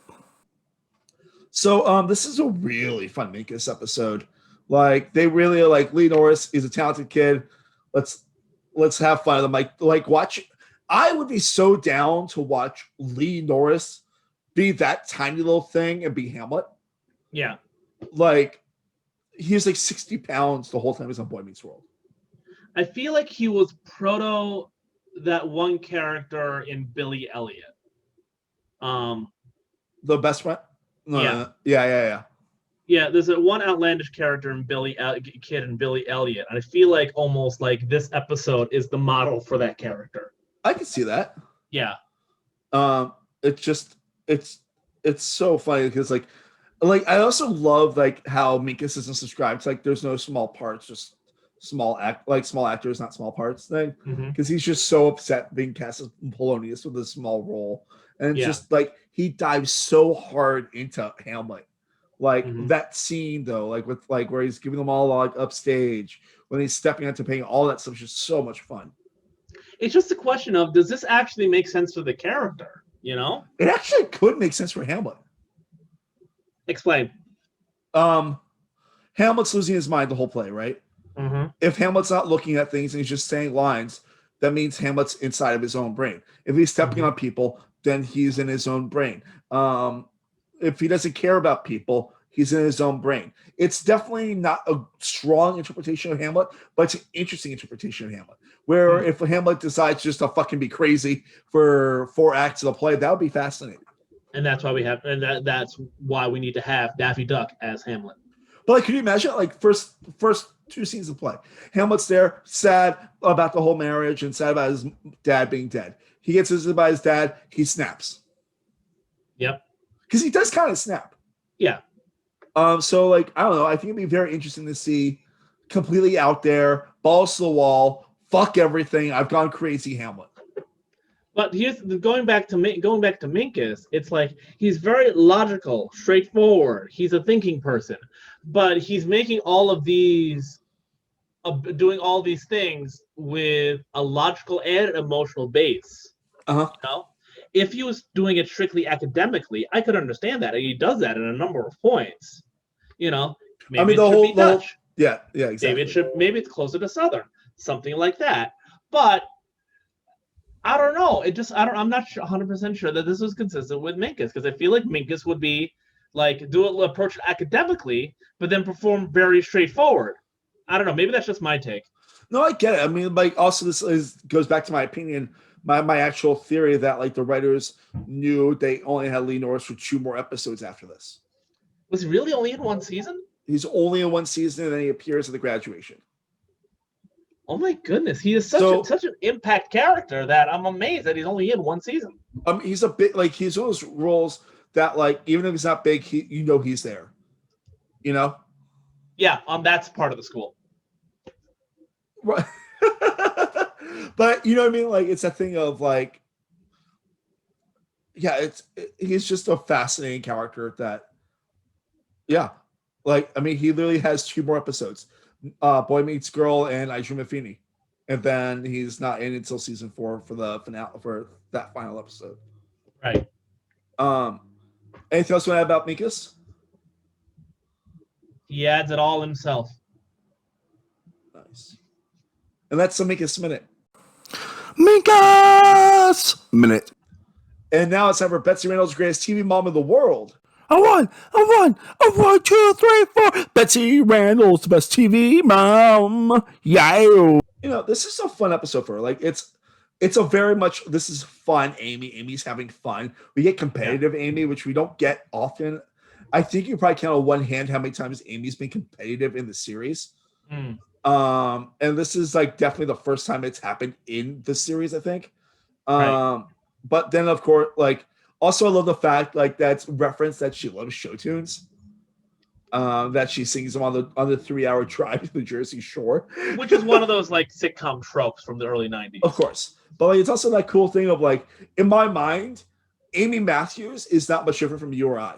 So this is a really fun Minkus episode. Like they really are like Lee Norris is a talented kid. Let's have fun. I'm like watch. I would be so down to watch Lee Norris be that tiny little thing and be Hamlet. Yeah. Like, he's like 60 pounds the whole time he's on Boy Meets World. I feel like he was proto that one character in Billy Elliot. The best friend? No, Yeah. no. Yeah. Yeah, there's a one outlandish character in Billy Elliot, and I feel like almost like this episode is the model for that character. I can see that. Yeah. It's so funny because like I also love like how Minkus isn't subscribed to like there's no small parts, just small actors, not small parts thing. Because he's just so upset being cast as Polonius with a small role. And just like he dives so hard into Hamlet. Like that scene though, like with like where he's giving them all like upstage, when he's stepping onto painting, all that stuff is just so much fun. It's just a question of, does this actually make sense for the character? You know? It actually could make sense for Hamlet. Explain. Hamlet's losing his mind the whole play, right? If Hamlet's not looking at things and he's just saying lines, that means Hamlet's inside of his own brain. If he's stepping on people, then he's in his own brain. If he doesn't care about people, he's in his own brain. It's definitely not a strong interpretation of Hamlet, but it's an interesting interpretation of Hamlet. Where if Hamlet decides just to fucking be crazy for 4 acts of the play, that would be fascinating. And that's why that's why we need to have Daffy Duck as Hamlet. But like, can you imagine like first 2 scenes of play? Hamlet's there, sad about the whole marriage and sad about his dad being dead. He gets visited by his dad, he snaps. Yep. Because he does kind of snap. Yeah. So like, I don't know. I think it'd be very interesting to see completely out there, balls to the wall, fuck everything. I've gone crazy, Hamlet. But here's going back to Minkus. It's like he's very logical, straightforward. He's a thinking person, but he's making all of these, doing all these things with a logical and emotional base. You know? If he was doing it strictly academically, I could understand that. And he does that in a number of points. You know, maybe it should be Dutch. Yeah, exactly. Maybe it's closer to Southern, something like that. But I don't know. I'm not 100% sure that this was consistent with Minkus, because I feel like Minkus would be like approach it academically, but then perform very straightforward. I don't know. Maybe that's just my take. No, I get it. I mean, like, also goes back to my opinion. My actual theory that like the writers knew they only had Lee Norris for 2 more episodes after this. Was he really only in 1 season? He's only in 1 season, and then he appears at the graduation. Oh my goodness, he is such an impact character that I'm amazed that he's only in 1 season. He's a bit like he's one of those roles that like even if he's not big, he's there. You know? Yeah, that's part of the school. Right. But you know what I mean? Like it's a thing of like, yeah, he's just a fascinating character that, yeah, like I mean, he literally has 2 more episodes, Boy Meets Girl and I Dream of Feeney, and then he's not in until season 4 for the finale for that final episode. Right. Anything else you want to add about Minkus? He adds it all himself. Nice. And that's the Minkus Minute. Minkus Minute. And now it's time for Betsy Randall's greatest TV mom in the world. A one, 2, 3, 4. Betsy Randall's the best TV mom. Yeah. You know, this is a fun episode for her. Like it's a very much, this is fun. Amy's having fun. We get competitive Amy, which we don't get often. I think you probably count on one hand how many times Amy's been competitive in the series. And this is like definitely the first time it's happened in the series, I think. Right. But then of course, like also I love the fact like that's reference that she loves show tunes. That she sings them on the 3-hour drive to the Jersey Shore, which is one of those like sitcom tropes from the early 90s. Of course, but like, it's also that cool thing of like in my mind, Amy Matthews is not much different from you or I,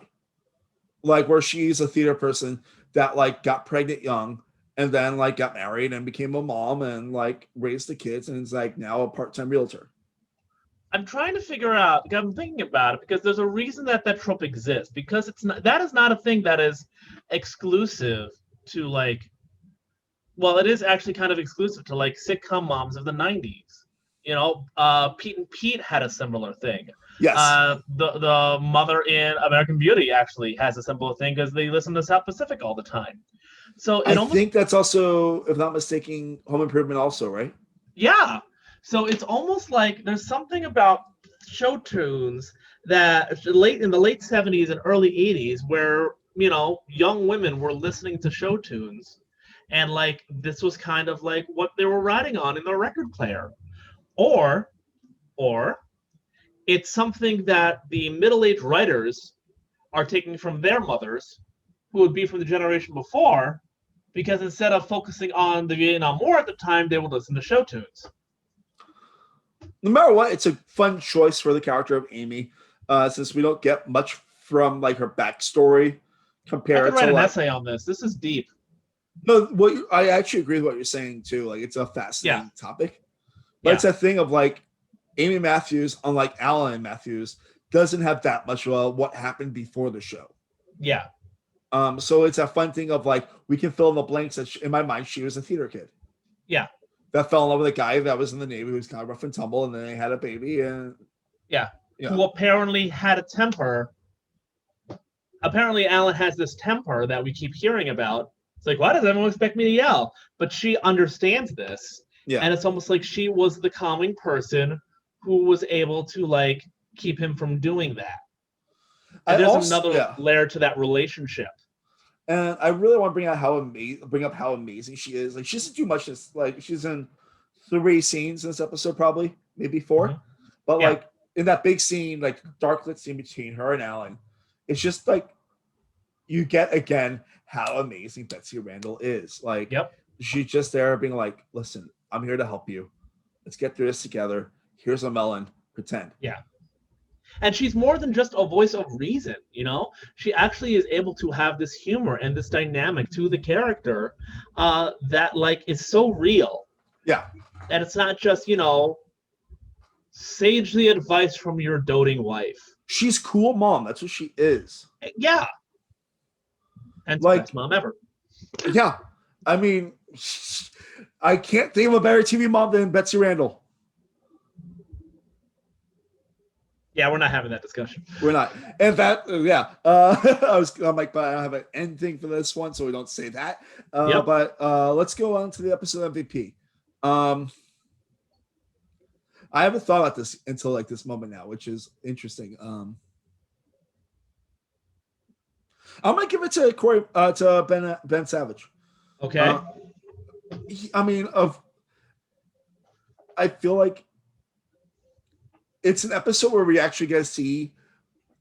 like where she's a theater person that like got pregnant young and then like got married and became a mom and like raised the kids and is like now a part-time realtor. I'm trying to figure out, I'm thinking about it because there's a reason that trope exists, because that is not a thing that is exclusive to like, well, it is actually kind of exclusive to like sitcom moms of the 90s, Pete and Pete had a similar thing. Yes. The mother in American Beauty actually has a similar thing because they listen to South Pacific all the time. So I think that's also, if not mistaken, Home Improvement also, right? Yeah. So it's almost like there's something about show tunes that in the late 70s and early 80s where, young women were listening to show tunes. And like this was kind of like what they were riding on in their record player. Or it's something that the middle-aged writers are taking from their mothers, who would be from the generation before, because instead of focusing on the Vietnam War at the time, they would listen to show tunes. No matter what, it's a fun choice for the character of Amy, since we don't get much from like her backstory compared I could write to an essay on this. This is deep. No, I actually agree with what you're saying too. Like, it's a fascinating topic, but it's a thing of like Amy Matthews, unlike Alan Matthews, doesn't have that much of what happened before the show. Yeah. So it's a fun thing of like we can fill in the blanks. That in my mind, she was a theater kid. Yeah. That fell in love with a guy that was in the Navy who was kind of rough and tumble, and then they had a baby, and who apparently had a temper. Apparently, Alan has this temper that we keep hearing about. It's like, why does everyone expect me to yell? But she understands this. Yeah. And it's almost like she was the calming person who was able to like keep him from doing that. And there's another layer to that relationship. And I really want to bring up how amazing she is. Like, she doesn't do much. Like, she's in 3 scenes in this episode, probably maybe 4. Mm-hmm. But like in that big scene, like dark lit scene between her and Alan, it's just like you get again how amazing Betsy Randall is. Like, she's just there being like, listen, I'm here to help you. Let's get through this together. Here's a melon. Pretend. Yeah. And she's more than just a voice of reason, She actually is able to have this humor and this dynamic to the character that like is so real. Yeah. And it's not just, sagely advice from your doting wife. She's cool mom. That's what she is. Yeah. And like, best mom ever. Yeah. I mean, I can't think of a better TV mom than Betsy Randall. Yeah, we're not having that discussion. We're not. And that, I'm like, but I don't have an ending for this one, so we don't say that. But let's go on to the episode MVP. I haven't thought about this until like this moment now, which is interesting. I'm gonna give it to Cory, to Ben Savage. Okay. I feel like it's an episode where we actually get to see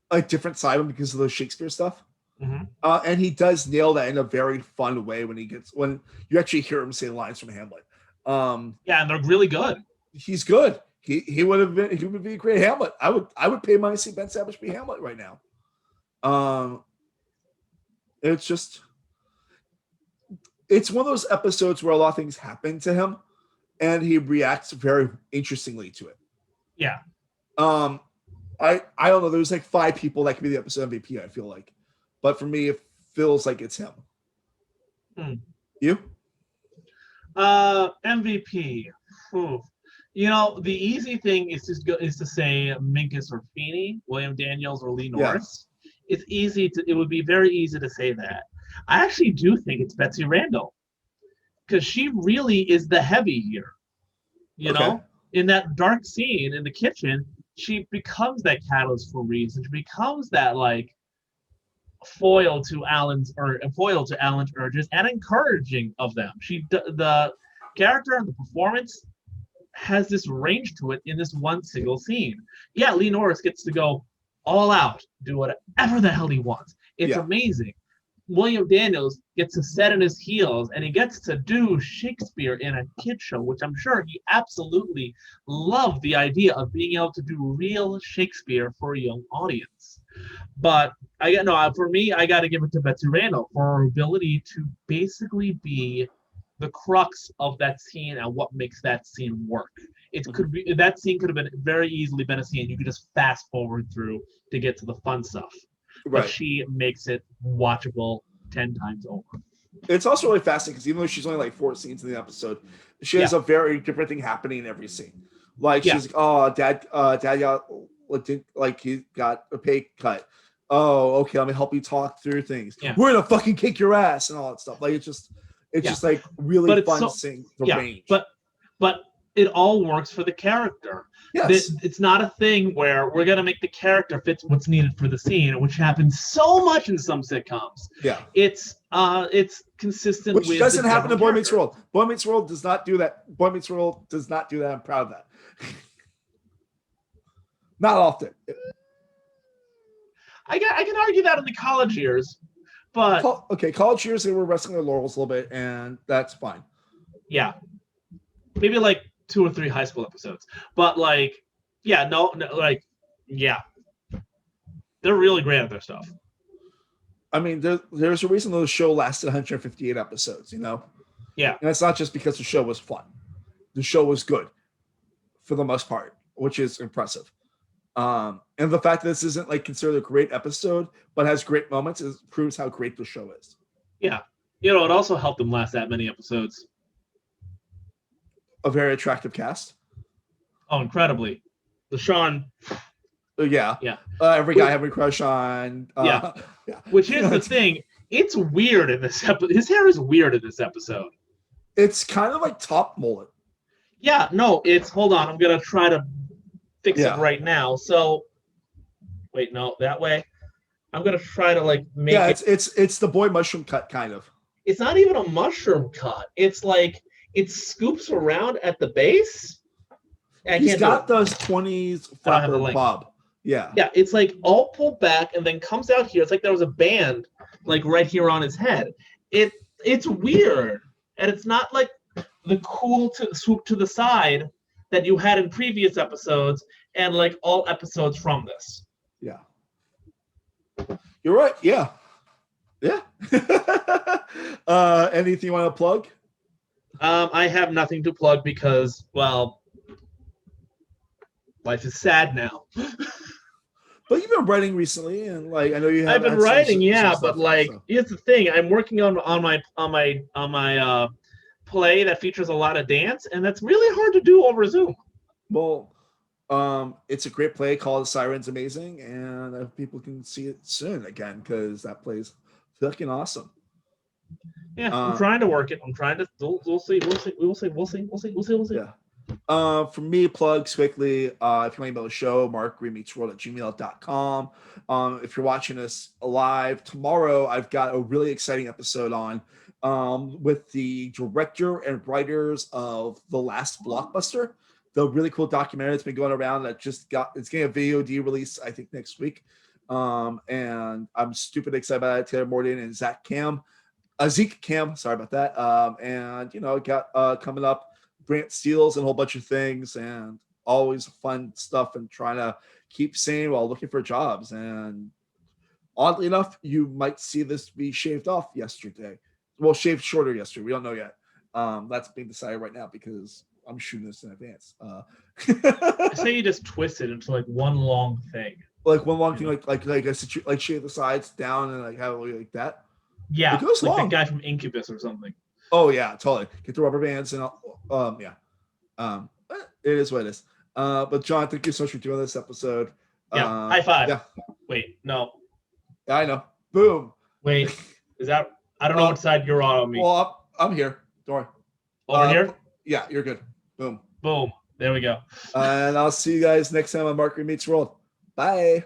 a different side of him because of the Shakespeare stuff. Mm-hmm. And he does nail that in a very fun way when you actually hear him say lines from Hamlet. And they're really good. He's good. He would be a great Hamlet. I would pay money to see Ben Savage be Hamlet right now. It's one of those episodes where a lot of things happen to him and he reacts very interestingly to it. Yeah. I don't know. There's like 5 people that could be the episode MVP, I feel like. But for me, it feels like it's him. You? MVP. Ooh. The easy thing is to say Minkus or Feeney, William Daniels or Lee Norris. Yeah. It would be very easy to say that. I actually do think it's Betsy Randall. Because she really is the heavy here. You know? In that dark scene in the kitchen, she becomes that catalyst for reason. She becomes that like foil to Alan's urges and encouraging of them. The character and the performance has this range to it in this one single scene. Yeah, Lee Norris gets to go all out, do whatever the hell he wants. It's amazing. William Daniels gets to set in his heels and he gets to do Shakespeare in a kid show, which I'm sure he absolutely loved the idea of being able to do real Shakespeare for a young audience. But for me, I got to give it to Betsy Randall for her ability to basically be the crux of that scene and what makes that scene work. That scene could have been very easily been a scene you could just fast forward through to get to the fun stuff. Right. But she makes it watchable 10 times over. It's also really fascinating because even though she's only like 4 scenes in the episode, she has a very different thing happening in every scene. Like Yeah. she's oh dad got he got a pay cut. Oh, okay, let me help you talk through things. Yeah. We're gonna fucking kick your ass and all that stuff. Like it's just like really But it's fun so- seeing the Yeah, range. but it all works for the character. yes. It's not a thing where we're gonna make the character fit what's needed for the scene, which happens so much in some sitcoms. Yeah. It's consistent Which with doesn't the happen in general Boy Meets character. World. Boy Meets World does not do that. Boy Meets World does not do that. I'm proud of that. Not often. I can argue that in the college years, but College years they were resting their laurels a little bit, and that's fine. yeah, maybe like 2 or 3 high school episodes. But like, yeah, no, yeah, they're really great at their stuff. I mean, there's a reason the show lasted 158 episodes, you know? Yeah. And it's not just because the show was fun. The show was good for the most part, which is impressive. And the fact that this isn't like considered a great episode, but has great moments proves how great the show is. Yeah. You know, it also helped them last that many episodes. A very attractive cast. Oh, incredibly. LaShawn. Yeah. Yeah. Every guy having a crush on. Yeah. Yeah. Which is the thing. It's weird in this episode. His hair is weird in this episode. It's kind of like top mullet. Yeah. No, hold on. I'm going to try to fix it right now. So, wait, no, that way. I'm going to try to like make it's the boy mushroom cut kind of. It's not even a mushroom cut. It's like it scoops around at the base. He's got those 20s flapper bob. Yeah. Yeah, it's like all pulled back and then comes out here. It's like there was a band like right here on his head. It's weird. And it's not like the cool to swoop to the side that you had in previous episodes and like all episodes from this. Yeah. You're right. Yeah. Yeah. Anything you want to plug? I have nothing to plug because, well, life is sad now. But you've been writing recently, and like I know you have. I've been writing, some but like here's the thing: I'm working on my play that features a lot of dance, and that's really hard to do over Zoom. Well, it's a great play called "The Siren's Amazing," and I hope people can see it soon again because that play's fucking awesome. Yeah, I'm trying to work it. I'm trying to. We'll see. Yeah. For me, plugs quickly. If you want to email the show, markremeetsworld@gmail.com. If you're watching us live tomorrow, I've got a really exciting episode on with the director and writers of The Last Blockbuster, the really cool documentary that's been going around that it's getting a VOD release, I think, next week. And I'm stupid excited about it. Taylor Morden and Zeke Cam, sorry about that. And got coming up Grant Steels and a whole bunch of things, and always fun stuff, and trying to keep sane while looking for jobs. And oddly enough, you might see this be shaved off yesterday. Well, shaved shorter yesterday. We don't know yet. That's being decided right now because I'm shooting this in advance. I say you just twist it into like one long thing. Like one long thing, like shave the sides down and like have it like that. Yeah, it goes like long. the guy from Incubus or something. Oh yeah, totally. Get the rubber bands and it is what it is. But John, thank you so much for doing this episode. Yeah, high five. Yeah. Wait, no. Yeah, I know. Boom. Wait, is that? I don't know what side you're on me. Well, I'm here. Don't worry. Over here? Yeah, you're good. Boom. Boom. There we go. And I'll see you guys next time on Mark Remeets World. Bye.